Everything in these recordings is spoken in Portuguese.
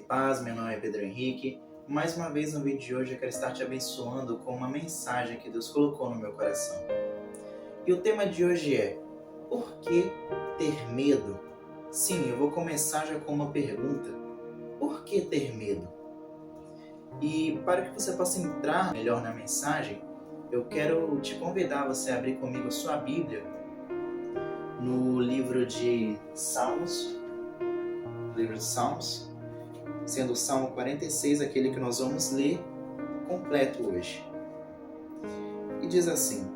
paz, meu nome é Pedro Henrique. Mais uma vez no vídeo de hoje eu quero estar te abençoando com uma mensagem que Deus colocou no meu coração. E o tema de hoje é: por que ter medo? Sim, eu vou começar já com uma pergunta: por que ter medo? E para que você possa entrar melhor na mensagem, eu quero te convidar a você abrir comigo a sua Bíblia no livro de Salmos, sendo o Salmo 46 aquele que nós vamos ler completo hoje. E diz assim: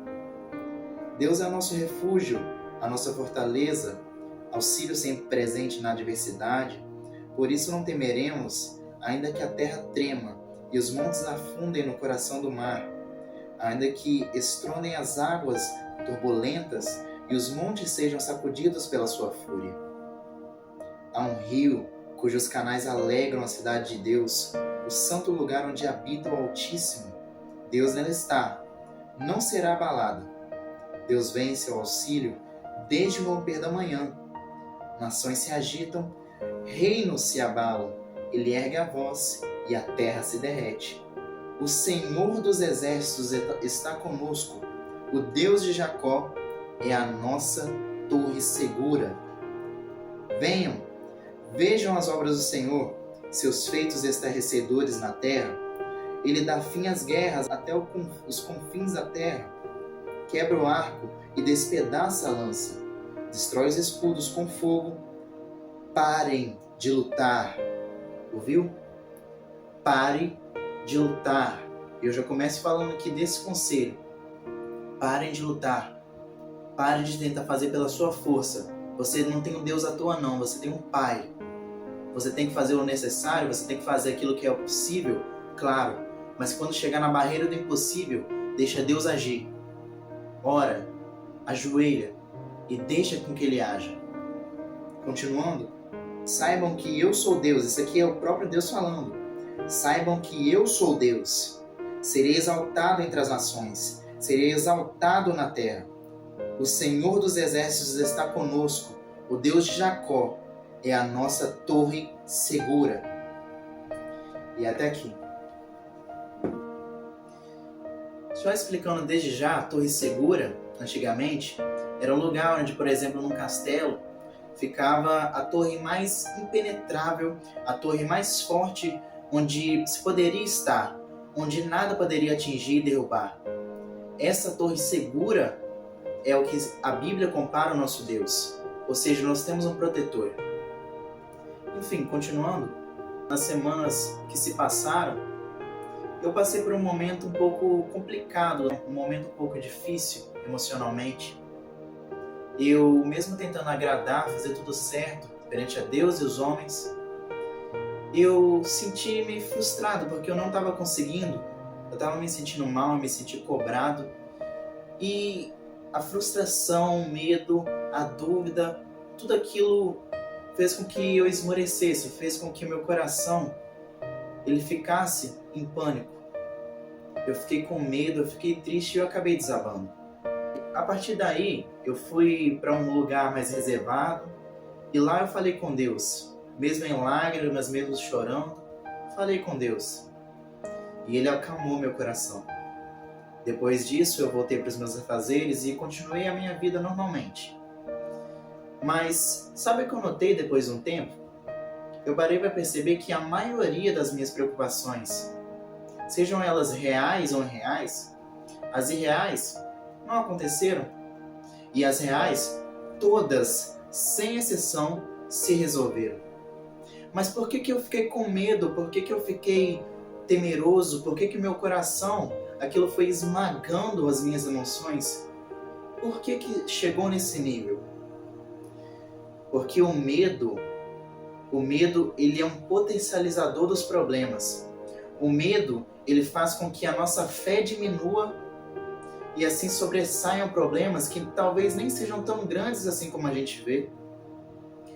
Deus é o nosso refúgio, a nossa fortaleza, auxílio sempre presente na adversidade. Por isso não temeremos, ainda que a terra trema e os montes afundem no coração do mar, ainda que estrondem as águas turbulentas e os montes sejam sacudidos pela sua fúria. Há um rio cujos canais alegram a cidade de Deus, o santo lugar onde habita o Altíssimo. Deus nela está, não será abalada. Deus vem em seu auxílio desde o romper da manhã. Nações se agitam, reinos se abalam. Ele ergue a voz e a terra se derrete. O Senhor dos exércitos está conosco. O Deus de Jacó é a nossa torre segura. Venham, vejam as obras do Senhor, seus feitos estarrecedores na terra. Ele dá fim às guerras até os confins da terra. Quebra o arco e despedaça a lança. Destrói os escudos com fogo. Parem de lutar. Ouviu? Pare de lutar. Eu já começo falando aqui desse conselho. Parem de lutar. Pare de tentar fazer pela sua força. Você não tem um Deus à toa não, você tem um Pai. Você tem que fazer o necessário, você tem que fazer aquilo que é possível, claro. Mas quando chegar na barreira do impossível, deixa Deus agir. Ora, ajoelha e deixa com que Ele haja. Continuando, saibam que eu sou Deus. Isso aqui é o próprio Deus falando. Saibam que eu sou Deus. Serei exaltado entre as nações. Serei exaltado na terra. O Senhor dos exércitos está conosco. O Deus de Jacó é a nossa torre segura. E até aqui. Só explicando desde já, a torre segura, antigamente, era um lugar onde, por exemplo, num castelo, ficava a torre mais impenetrável, a torre mais forte, onde se poderia estar, onde nada poderia atingir e derrubar. Essa torre segura é o que a Bíblia compara ao nosso Deus. Ou seja, nós temos um protetor. Enfim, continuando, nas semanas que se passaram, eu passei por um momento um pouco complicado, um momento um pouco difícil emocionalmente. Eu, mesmo tentando agradar, fazer tudo certo perante a Deus e os homens, eu senti meio frustrado porque eu não estava conseguindo. Eu estava me sentindo mal, me senti cobrado. E a frustração, o medo, a dúvida, tudo aquilo fez com que eu esmorecesse, fez com que meu coração ele ficasse em pânico. Eu fiquei com medo, eu fiquei triste e eu acabei desabando. A partir daí, eu fui para um lugar mais reservado e lá eu falei com Deus. Mesmo em lágrimas, mesmo chorando, falei com Deus. E Ele acalmou meu coração. Depois disso, eu voltei para os meus afazeres e continuei a minha vida normalmente. Mas sabe o que eu notei depois de um tempo? Eu parei para perceber que a maioria das minhas preocupações, sejam elas reais ou irreais, as irreais não aconteceram. E as reais, todas, sem exceção, se resolveram. Mas por que eu fiquei com medo? Por que eu fiquei temeroso? Por que meu coração, aquilo foi esmagando as minhas emoções? Por que chegou nesse nível? Porque o medo, ele é um potencializador dos problemas. O medo, ele faz com que a nossa fé diminua e assim sobressaiam problemas que talvez nem sejam tão grandes assim como a gente vê.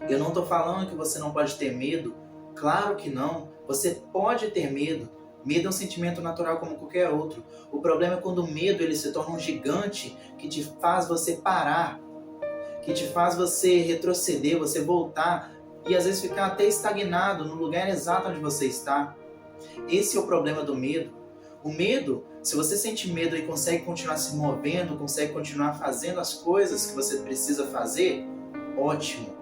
Eu não estou falando que você não pode ter medo. Claro que não. Você pode ter medo. Medo é um sentimento natural como qualquer outro. O problema é quando o medo ele se torna um gigante que te faz você parar, que te faz você retroceder, você voltar e às vezes ficar até estagnado no lugar exato onde você está. Esse é o problema do medo. O medo, se você sente medo e consegue continuar se movendo, consegue continuar fazendo as coisas que você precisa fazer, ótimo.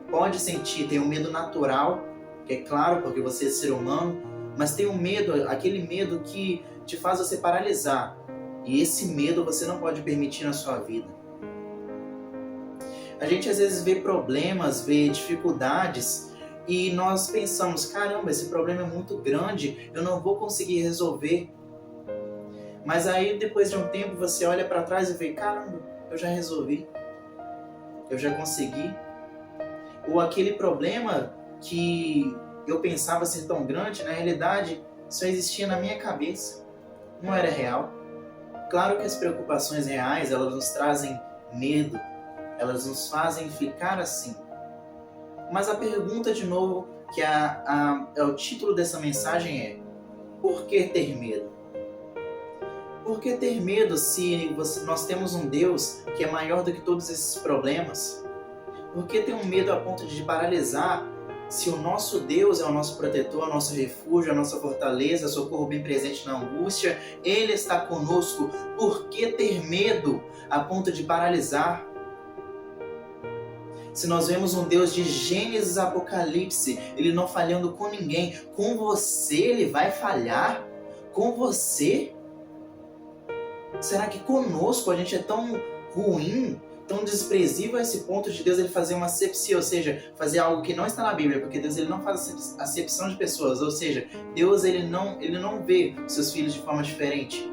Pode sentir, tem um medo natural, que é claro, porque você é ser humano, mas tem um medo, aquele medo que te faz você paralisar. E esse medo você não pode permitir na sua vida. A gente às vezes vê problemas, vê dificuldades e nós pensamos, caramba, esse problema é muito grande, eu não vou conseguir resolver. Mas aí depois de um tempo você olha para trás e vê, caramba, eu já resolvi, eu já consegui. Ou aquele problema que eu pensava ser tão grande, na realidade só existia na minha cabeça, não era real. Claro que as preocupações reais, elas nos trazem medo, elas nos fazem ficar assim. Mas a pergunta de novo, que é o título dessa mensagem é: por que ter medo? Por que ter medo se nós temos um Deus que é maior do que todos esses problemas? Por que ter um medo a ponto de paralisar se o nosso Deus é o nosso protetor, o nosso refúgio, a nossa fortaleza, socorro bem presente na angústia? Ele está conosco. Por que ter medo a ponto de paralisar? Se nós vemos um Deus de Gênesis a Apocalipse, Ele não falhando com ninguém, com você Ele vai falhar? Com você? Será que conosco a gente é tão ruim, tão desprezível a esse ponto de Deus ele fazer uma asepsia, ou seja, fazer algo que não está na Bíblia, porque Deus ele não faz acepção de pessoas, ou seja, Deus ele não vê os seus filhos de forma diferente.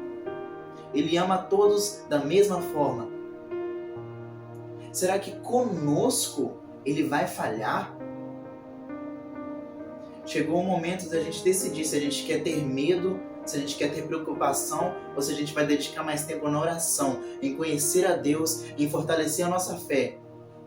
Ele ama todos da mesma forma. Será que conosco ele vai falhar? Chegou o momento da gente decidir se a gente quer ter medo, se a gente quer ter preocupação, ou se a gente vai dedicar mais tempo na oração, em conhecer a Deus, em fortalecer a nossa fé.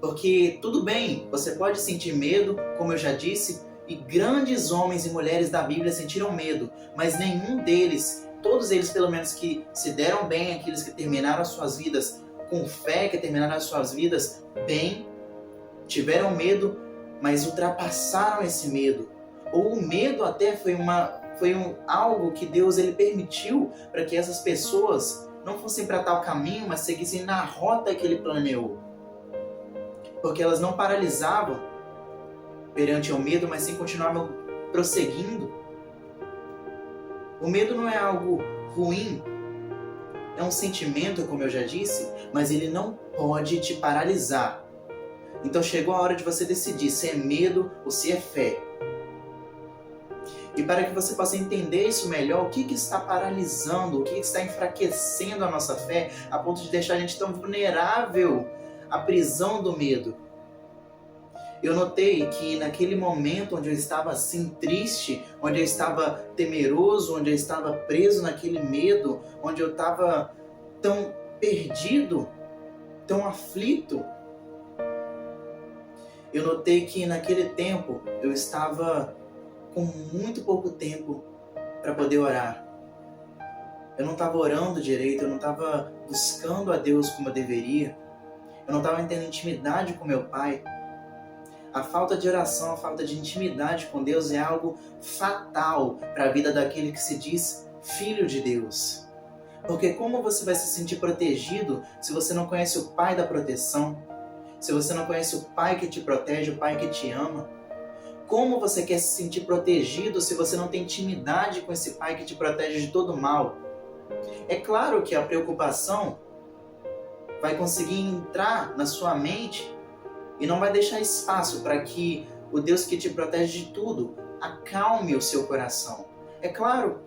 Porque tudo bem, você pode sentir medo, como eu já disse, e grandes homens e mulheres da Bíblia sentiram medo, mas nenhum deles, todos eles pelo menos que se deram bem, aqueles que terminaram as suas vidas com fé, que terminaram as suas vidas bem, tiveram medo, mas ultrapassaram esse medo. Ou o medo até foi algo que Deus ele permitiu para que essas pessoas não fossem para tal caminho, mas seguissem na rota que ele planeou. Porque elas não paralisavam perante o medo, mas sim continuavam prosseguindo. O medo não é algo ruim, é um sentimento, como eu já disse, mas ele não pode te paralisar. Então chegou a hora de você decidir se é medo ou se é fé. E para que você possa entender isso melhor, o que está paralisando, o que está enfraquecendo a nossa fé, a ponto de deixar a gente tão vulnerável à prisão do medo. Eu notei que naquele momento onde eu estava assim triste, onde eu estava temeroso, onde eu estava preso naquele medo, onde eu estava tão perdido, tão aflito, eu notei que naquele tempo eu estava com muito pouco tempo para poder orar. Eu não estava orando direito, eu não estava buscando a Deus como eu deveria, eu não estava tendo intimidade com meu Pai. A falta de oração, a falta de intimidade com Deus é algo fatal para a vida daquele que se diz filho de Deus. Porque como você vai se sentir protegido se você não conhece o Pai da proteção? Se você não conhece o Pai que te protege, o Pai que te ama? Como você quer se sentir protegido se você não tem intimidade com esse Pai que te protege de todo mal? É claro que a preocupação vai conseguir entrar na sua mente e não vai deixar espaço para que o Deus que te protege de tudo acalme o seu coração. É claro.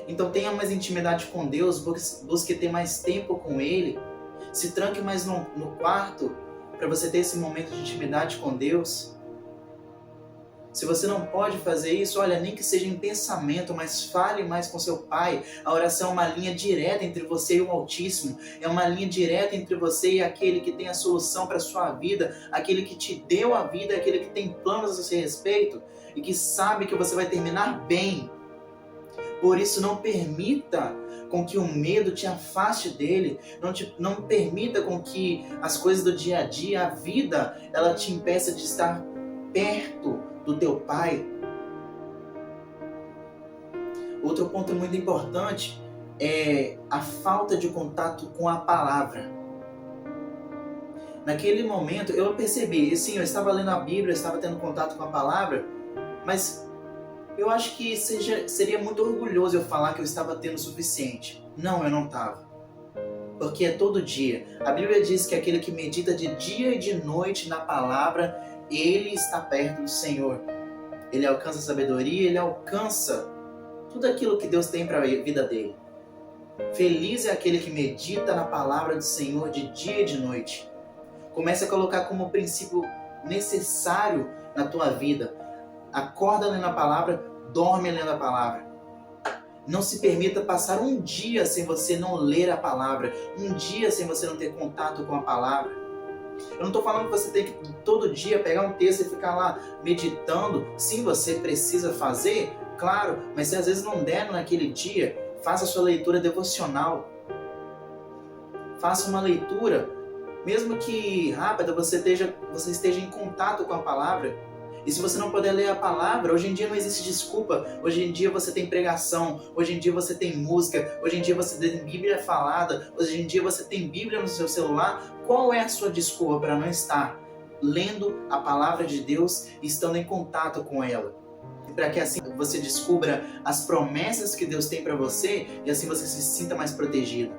Então tenha mais intimidade com Deus, busque ter mais tempo com Ele, se tranque mais no quarto para você ter esse momento de intimidade com Deus. Se você não pode fazer isso, olha, nem que seja em pensamento, mas fale mais com seu Pai. A oração é uma linha direta entre você e o Altíssimo. É uma linha direta entre você e aquele que tem a solução para a sua vida, aquele que te deu a vida, aquele que tem planos a seu respeito e que sabe que você vai terminar bem. Por isso, não permita com que o medo te afaste dele. Não permita com que as coisas do dia a dia, a vida, ela te impeça de estar perto do teu Pai. Outro ponto muito importante é a falta de contato com a palavra. Naquele momento eu percebi, sim, eu estava lendo a Bíblia, eu estava tendo contato com a palavra, mas eu acho que seria muito orgulhoso eu falar que eu estava tendo o suficiente. Não, eu não estava. Porque é todo dia. A Bíblia diz que aquele que medita de dia e de noite na palavra, ele está perto do Senhor. Ele alcança a sabedoria, ele alcança tudo aquilo que Deus tem para a vida dele. Feliz é aquele que medita na palavra do Senhor de dia e de noite. Comece a colocar como princípio necessário na tua vida. Acorda lendo a palavra, dorme lendo a palavra. Não se permita passar um dia sem você não ler a palavra, um dia sem você não ter contato com a palavra. Eu não estou falando que você tem que todo dia pegar um texto e ficar lá meditando. Sim, você precisa fazer, claro, mas se às vezes não der naquele dia, faça a sua leitura devocional. Faça uma leitura, mesmo que rápida, você esteja em contato com a palavra. E se você não puder ler a palavra, hoje em dia não existe desculpa. Hoje em dia você tem pregação, hoje em dia você tem música, hoje em dia você tem Bíblia falada, hoje em dia você tem Bíblia no seu celular. Qual é a sua desculpa para não estar lendo a palavra de Deus e estando em contato com ela? E para que assim você descubra as promessas que Deus tem para você e assim você se sinta mais protegido.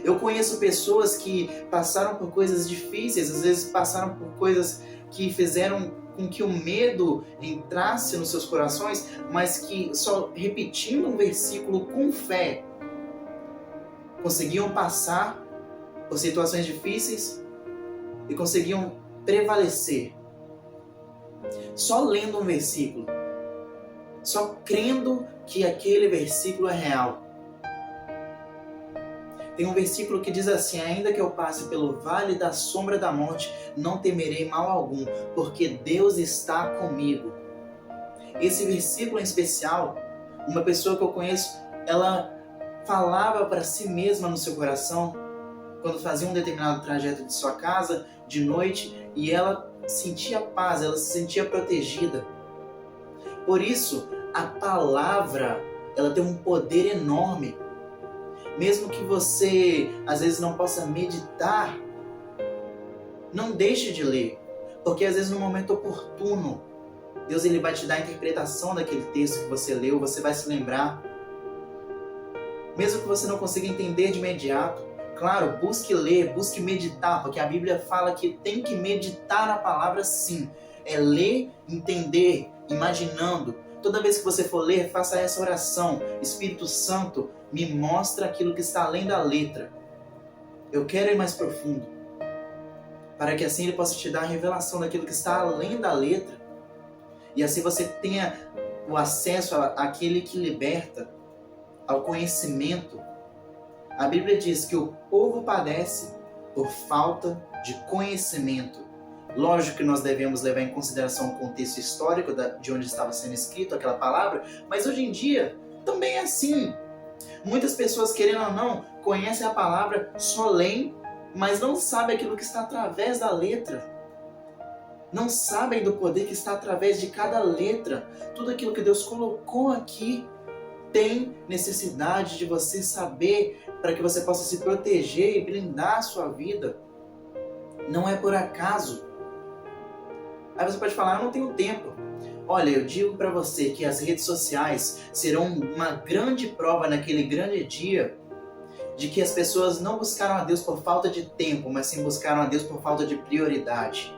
Eu conheço pessoas que passaram por coisas difíceis, às vezes passaram por coisas que fizeram com que o medo entrasse nos seus corações, mas que só repetindo um versículo com fé conseguiam passar por situações difíceis e conseguiam prevalecer. Só lendo um versículo, só crendo que aquele versículo é real. Tem um versículo que diz assim: ainda que eu passe pelo vale da sombra da morte, não temerei mal algum, porque Deus está comigo. Esse versículo em especial, uma pessoa que eu conheço, ela falava para si mesma no seu coração, quando fazia um determinado trajeto de sua casa, de noite, e ela sentia paz, ela se sentia protegida. Por isso, a palavra, ela tem um poder enorme. Mesmo que você, às vezes, não possa meditar, não deixe de ler. Porque, às vezes, no momento oportuno, Deus ele vai te dar a interpretação daquele texto que você leu, você vai se lembrar. Mesmo que você não consiga entender de imediato, claro, busque ler, busque meditar, porque a Bíblia fala que tem que meditar na palavra sim. É ler, entender, imaginando. Toda vez que você for ler, faça essa oração. Espírito Santo, me mostra aquilo que está além da letra. Eu quero ir mais profundo. Para que assim Ele possa te dar a revelação daquilo que está além da letra. E assim você tenha o acesso àquele que liberta, ao conhecimento. A Bíblia diz que o povo padece por falta de conhecimento. Lógico que nós devemos levar em consideração o contexto histórico de onde estava sendo escrito aquela palavra, mas hoje em dia também é assim. Muitas pessoas, querendo ou não, conhecem a palavra, só leem, mas não sabem aquilo que está através da letra. Não sabem do poder que está através de cada letra. Tudo aquilo que Deus colocou aqui tem necessidade de você saber para que você possa se proteger e blindar a sua vida. Não é por acaso. Aí você pode falar, eu não tenho tempo. Olha, eu digo para você que as redes sociais serão uma grande prova naquele grande dia de que as pessoas não buscaram a Deus por falta de tempo, mas sim buscaram a Deus por falta de prioridade.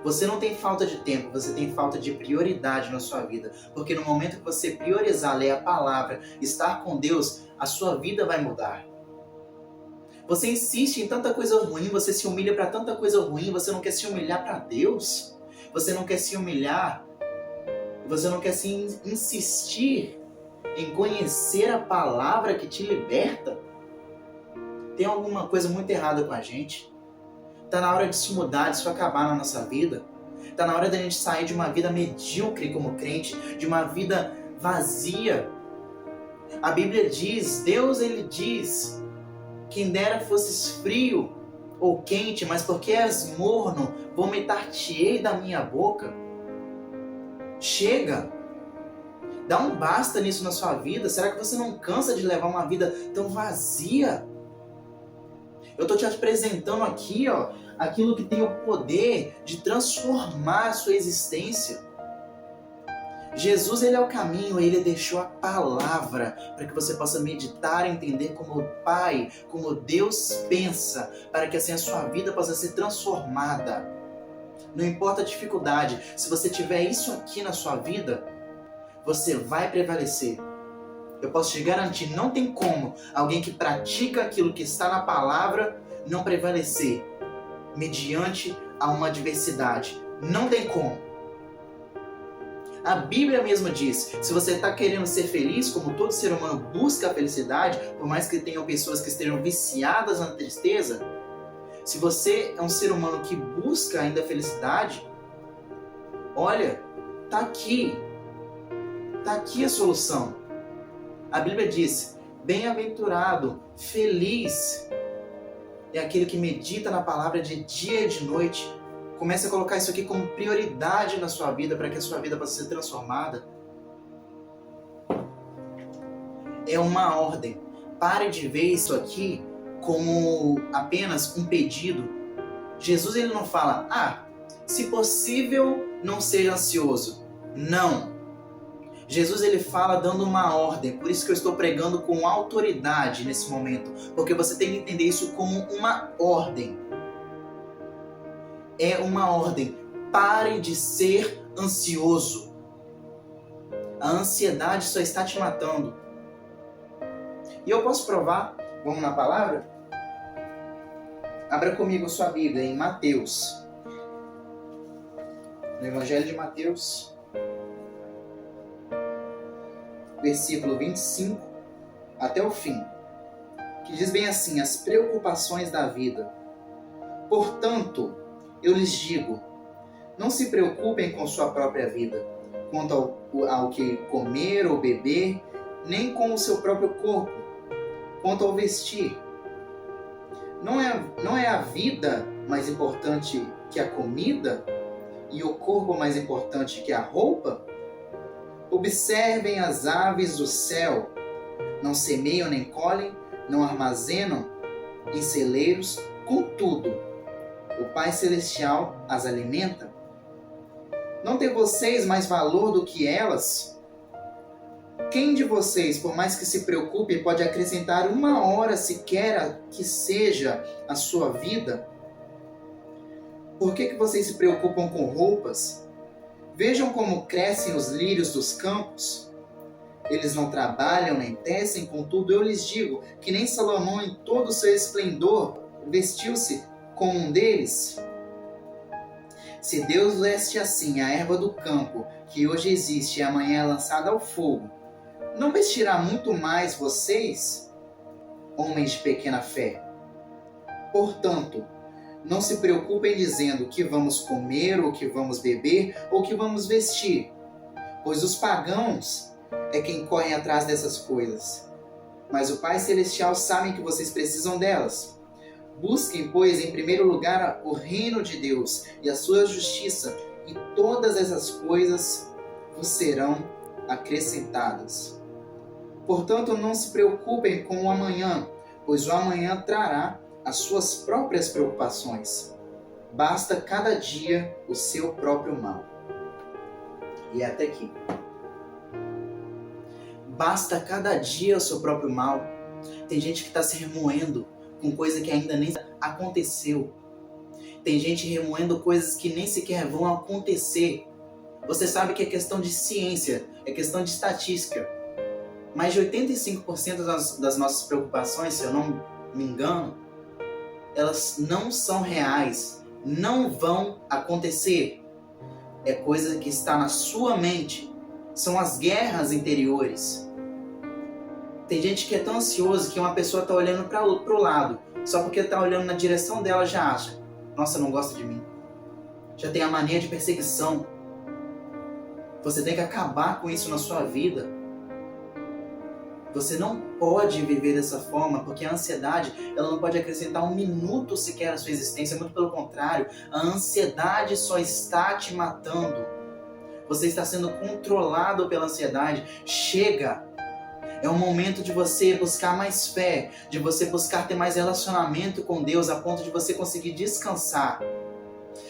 Você não tem falta de tempo, você tem falta de prioridade na sua vida. Porque no momento que você priorizar, ler a palavra, estar com Deus, a sua vida vai mudar. Você insiste em tanta coisa ruim, você se humilha para tanta coisa ruim, você não quer se humilhar para Deus, você não quer se humilhar, você não quer se insistir em conhecer a palavra que te liberta. Tem alguma coisa muito errada com a gente. Está na hora de se mudar, de isso acabar na nossa vida. Está na hora da gente sair de uma vida medíocre como crente, de uma vida vazia. A Bíblia diz, Deus ele diz, quem dera fosses frio ou quente, mas porque és morno, vomitar-te-ei da minha boca. Chega! Dá um basta nisso na sua vida. Será que você não cansa de levar uma vida tão vazia? Eu estou te apresentando aqui, aquilo que tem o poder de transformar a sua existência. Jesus, ele é o caminho, ele deixou a palavra para que você possa meditar e entender como o Pai, como Deus pensa, para que assim a sua vida possa ser transformada. Não importa a dificuldade, se você tiver isso aqui na sua vida, você vai prevalecer. Eu posso te garantir, não tem como alguém que pratica aquilo que está na palavra não prevalecer mediante a uma adversidade. Não tem como. A Bíblia mesma diz, se você está querendo ser feliz, como todo ser humano busca a felicidade, por mais que tenham pessoas que estejam viciadas na tristeza, se você é um ser humano que busca ainda a felicidade, olha, está aqui a solução. A Bíblia diz, bem-aventurado, feliz é aquele que medita na palavra de dia e de noite. Comece a colocar isso aqui como prioridade na sua vida para que a sua vida possa ser transformada. É uma ordem. Pare de ver isso aqui como apenas um pedido. Jesus, ele não fala, se possível, não seja ansioso. Não. Jesus, ele fala dando uma ordem. Por isso que eu estou pregando com autoridade nesse momento. Porque você tem que entender isso como uma ordem. É uma ordem. Pare de ser ansioso. A ansiedade só está te matando. E eu posso provar? Vamos na palavra? Abra comigo sua Bíblia em Mateus. No Evangelho de Mateus, versículo 25 até o fim, que diz bem assim, as preocupações da vida. Portanto, eu lhes digo, não se preocupem com sua própria vida, quanto ao que comer ou beber, nem com o seu próprio corpo, quanto ao vestir. Não é a vida mais importante que a comida e o corpo mais importante que a roupa? Observem as aves do céu, não semeiam nem colhem, não armazenam em celeiros, contudo, o Pai Celestial as alimenta. Não tem vocês mais valor do que elas? Quem de vocês, por mais que se preocupe, pode acrescentar uma hora sequer que seja a sua vida? Por que vocês se preocupam com roupas? Vejam como crescem os lírios dos campos. Eles não trabalham nem tecem, contudo eu lhes digo que nem Salomão em todo o seu esplendor vestiu-se como um deles. Se Deus veste assim a erva do campo, que hoje existe e amanhã é lançada ao fogo, não vestirá muito mais vocês, homens de pequena fé? Portanto, não se preocupem dizendo que vamos comer, ou que vamos beber, ou que vamos vestir, pois os pagãos é quem correm atrás dessas coisas. Mas o Pai Celestial sabe que vocês precisam delas. Busquem, pois, em primeiro lugar o reino de Deus e a sua justiça, e todas essas coisas vos serão acrescentadas. Portanto, não se preocupem com o amanhã, pois o amanhã trará as suas próprias preocupações. Basta cada dia o seu próprio mal. E até aqui. Basta cada dia o seu próprio mal. Tem gente que está se remoendo com coisa que ainda nem aconteceu. Tem gente remoendo coisas que nem sequer vão acontecer. Você sabe que é questão de ciência, é questão de estatística. Mais de 85% das nossas preocupações, se eu não me engano, elas não são reais, não vão acontecer. É coisa que está na sua mente. São as guerras interiores. Tem gente que é tão ansioso que uma pessoa está olhando para o lado. Só porque está olhando na direção dela já acha, nossa, não gosta de mim. Já tem a mania de perseguição. Você tem que acabar com isso na sua vida. Você não pode viver dessa forma, porque a ansiedade, ela não pode acrescentar um minuto sequer à sua existência, muito pelo contrário, a ansiedade só está te matando. Você está sendo controlado pela ansiedade. Chega! É o momento de você buscar mais fé, de você buscar ter mais relacionamento com Deus, a ponto de você conseguir descansar.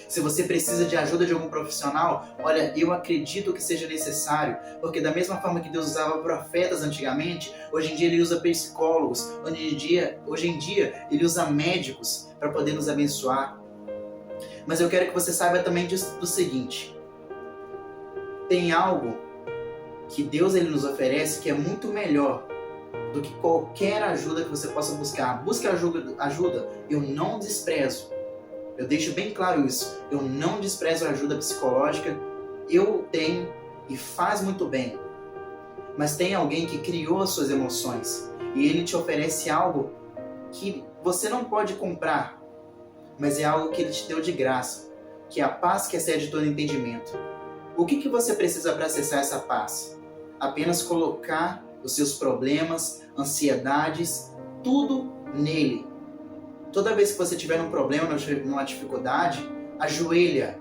Se você precisa de ajuda de algum profissional, olha, eu acredito que seja necessário, porque da mesma forma que Deus usava profetas antigamente, hoje em dia Ele usa psicólogos, hoje em dia Ele usa médicos para poder nos abençoar. Mas eu quero que você saiba também do seguinte: tem algo que Deus ele nos oferece que é muito melhor do que qualquer ajuda que você possa buscar. Busque ajuda, eu não desprezo. Eu deixo bem claro isso. Eu não desprezo a ajuda psicológica. Eu tenho e faz muito bem. Mas tem alguém que criou as suas emoções e ele te oferece algo que você não pode comprar, mas é algo que ele te deu de graça, que é a paz que excede todo entendimento. O que você precisa para acessar essa paz? Apenas colocar os seus problemas, ansiedades, tudo nele. Toda vez que você tiver um problema, numa dificuldade, ajoelha,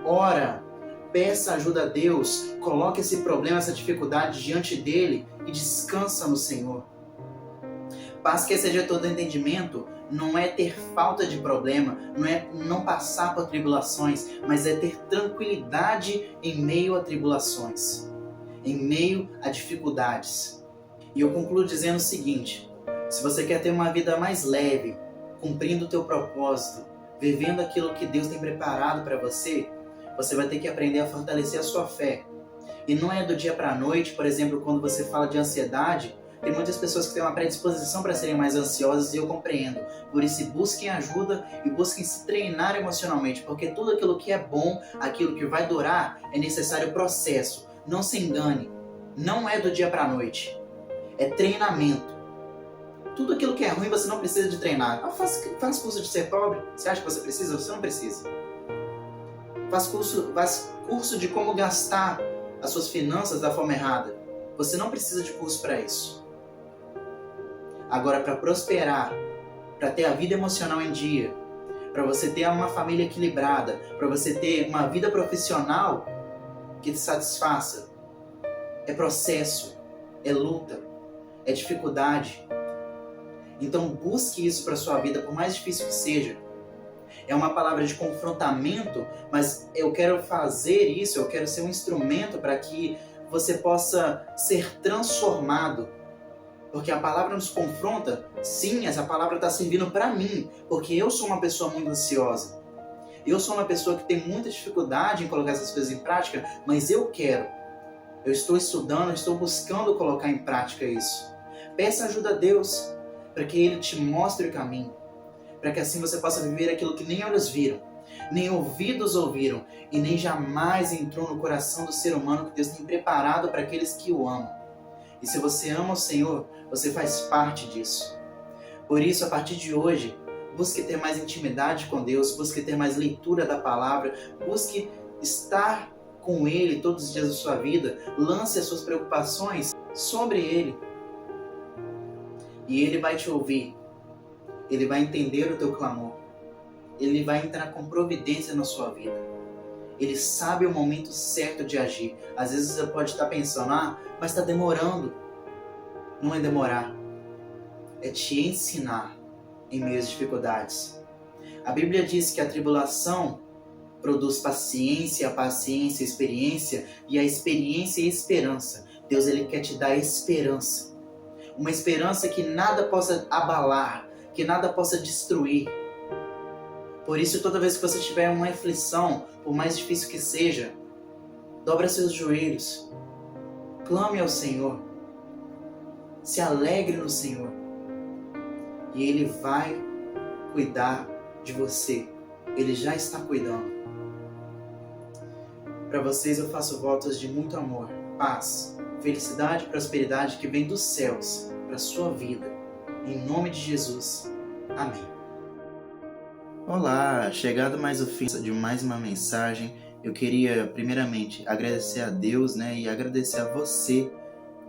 ora, peça ajuda a Deus, coloque esse problema, essa dificuldade diante dele e descansa no Senhor. Paz que excede todo entendimento não é ter falta de problema, não é não passar por tribulações, mas é ter tranquilidade em meio a tribulações, em meio a dificuldades. E eu concluo dizendo o seguinte: se você quer ter uma vida mais leve, cumprindo o teu propósito, vivendo aquilo que Deus tem preparado para você, você vai ter que aprender a fortalecer a sua fé. E não é do dia para a noite. Por exemplo, quando você fala de ansiedade, tem muitas pessoas que têm uma predisposição para serem mais ansiosas, e eu compreendo. Por isso, busquem ajuda e busquem se treinar emocionalmente, porque tudo aquilo que é bom, aquilo que vai durar, é necessário processo. Não se engane, não é do dia para a noite, é treinamento. Tudo aquilo que é ruim você não precisa de treinar. Faz curso de ser pobre, você acha que você precisa? Você não precisa. Faz curso de como gastar as suas finanças da forma errada. Você não precisa de curso para isso. Agora, para prosperar, para ter a vida emocional em dia, para você ter uma família equilibrada, para você ter uma vida profissional que te satisfaça, é processo, é luta, é dificuldade. Então busque isso para a sua vida, por mais difícil que seja. É uma palavra de confrontamento, mas eu quero fazer isso, eu quero ser um instrumento para que você possa ser transformado. Porque a palavra nos confronta, sim, essa palavra está servindo para mim, porque eu sou uma pessoa muito ansiosa. Eu sou uma pessoa que tem muita dificuldade em colocar essas coisas em prática, mas eu quero. Eu estou estudando, eu estou buscando colocar em prática isso. Peça ajuda a Deus, para que Ele te mostre o caminho, para que assim você possa viver aquilo que nem olhos viram, nem ouvidos ouviram, e nem jamais entrou no coração do ser humano, que Deus tem preparado para aqueles que o amam. E se você ama o Senhor, você faz parte disso. Por isso, a partir de hoje, busque ter mais intimidade com Deus, busque ter mais leitura da palavra, busque estar com Ele todos os dias da sua vida, lance as suas preocupações sobre Ele. E Ele vai te ouvir, Ele vai entender o teu clamor, Ele vai entrar com providência na sua vida. Ele sabe o momento certo de agir. Às vezes você pode estar pensando, mas está demorando. Não é demorar, é te ensinar em meio às dificuldades. A Bíblia diz que a tribulação produz paciência, a paciência, experiência, e a experiência e esperança. Deus ele quer te dar esperança. Uma esperança que nada possa abalar, que nada possa destruir. Por isso, toda vez que você tiver uma aflição, por mais difícil que seja, dobra seus joelhos, clame ao Senhor, se alegre no Senhor, e Ele vai cuidar de você. Ele já está cuidando. Para vocês eu faço votos de muito amor, paz, felicidade e prosperidade que vem dos céus para a sua vida. Em nome de Jesus. Amém. Olá, chegado mais o fim de mais uma mensagem, eu queria primeiramente agradecer a Deus, e agradecer a você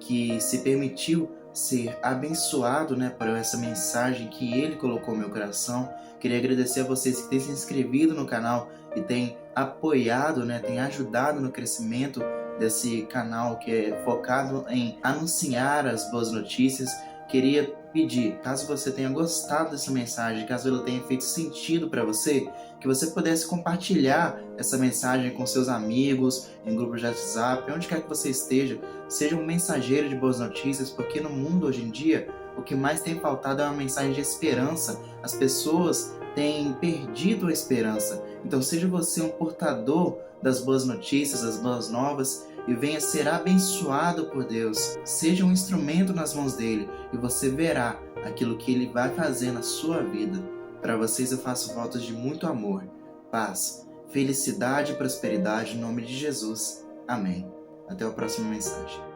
que se permitiu ser abençoado, né, por essa mensagem que ele colocou no meu coração. Queria agradecer a vocês que têm se inscrevido no canal e têm apoiado, né, têm ajudado no crescimento desse canal que é focado em anunciar as boas notícias. Queria pedir, caso você tenha gostado dessa mensagem, caso ela tenha feito sentido para você, que você pudesse compartilhar essa mensagem com seus amigos, em grupos de WhatsApp, onde quer que você esteja. Seja um mensageiro de boas notícias, porque no mundo hoje em dia, o que mais tem faltado é uma mensagem de esperança. As pessoas têm perdido a esperança. Então seja você um portador das boas notícias, das boas novas, e venha ser abençoado por Deus. Seja um instrumento nas mãos dele e você verá aquilo que ele vai fazer na sua vida. Para vocês eu faço votos de muito amor, paz, felicidade e prosperidade em nome de Jesus. Amém. Até a próxima mensagem.